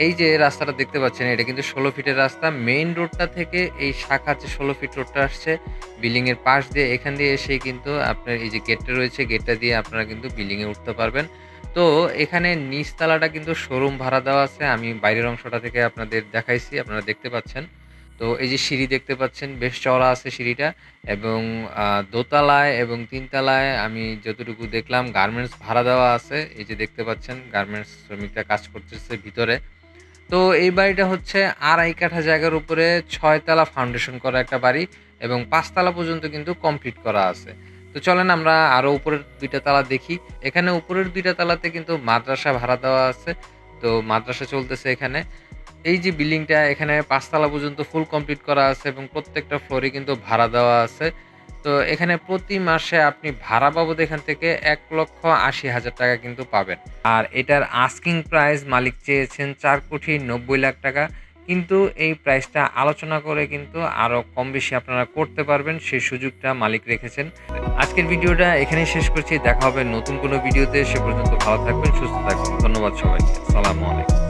এই যে রাস্তাটা দেখতে পাচ্ছেন এটা কিন্তু ১৬ ফিটের রাস্তা। মেইন রোডটা থেকে এই শাখার যে ১৬ ফিট রোডটা আসছে বিল্ডিং এর পাশ দিয়ে এখান দিয়ে এসেই কিন্তু আপনার এই যে গেটটা রয়েছে গেটটা দিয়ে আপনারা কিন্তু বিল্ডিং এ উঠতে পারবেন। তো এখানে নিচতলাটা কিন্তু শোরুম ভাড়া দেওয়া আছে। আমি বাইরের অংশটা থেকে আপনাদের দেখাইছি, আপনারা দেখতে পাচ্ছেন। তো এই যে সিঁড়ি দেখতে পাচ্ছেন বেশ চওড়া আছে সিঁড়িটা এবং দোতলায় এবং ৩ তলায় আমি যতটুকু দেখলাম গার্মেন্টস ভাড়া দেওয়া আছে। এই যে দেখতে পাচ্ছেন গার্মেন্টস শ্রমিকরা কাজ করতেছে ভিতরে। তো এই বাড়িটা হচ্ছে ২.৫ কাঠা জায়গার উপরে ৬ তলা ফাউন্ডেশন করা একটা বাড়ি এবং ৫ তলা পর্যন্ত কিন্তু কমপ্লিট করা আছে। তো চলেন আমরা আরো উপরের ২ টা তালা দেখি। এখানে উপরের ২ টা তালাতে কিন্তু মাদ্রাসা ভাড়া দেওয়া আছে। তো মাদ্রাসা চলতেছে এখানে। এই যে বিল্ডিংটা এখানে ৫ তলা পর্যন্ত ফুল কমপ্লিট করা আছে এবং প্রত্যেকটা ফ্লোরে কিন্তু ভাড়া দেওয়া আছে। তো এখানে প্রতি মাসে আপনি ভাড়া বাবদ এখান থেকে ৳১,৮০,০০০ কিন্তু পাবেন। আর এটার আস্কিং প্রাইস মালিক চেয়েছেন ৳৪,৯০,০০,০০০। কিন্তু এই প্রাইসটা আলোচনা করে কিন্তু আরো কম বেশি আপনারা করতে পারবেন। সেই সুযোগটা মালিক রেখেছেন। আজকের ভিডিওটা এখানেই শেষ করছি। দেখা হবে নতুন কোনো ভিডিওতে। সে পর্যন্ত ভালো থাকবেন, সুস্থ থাকবেন। ধন্যবাদ সবাইকে। আসসালামু আলাইকুম।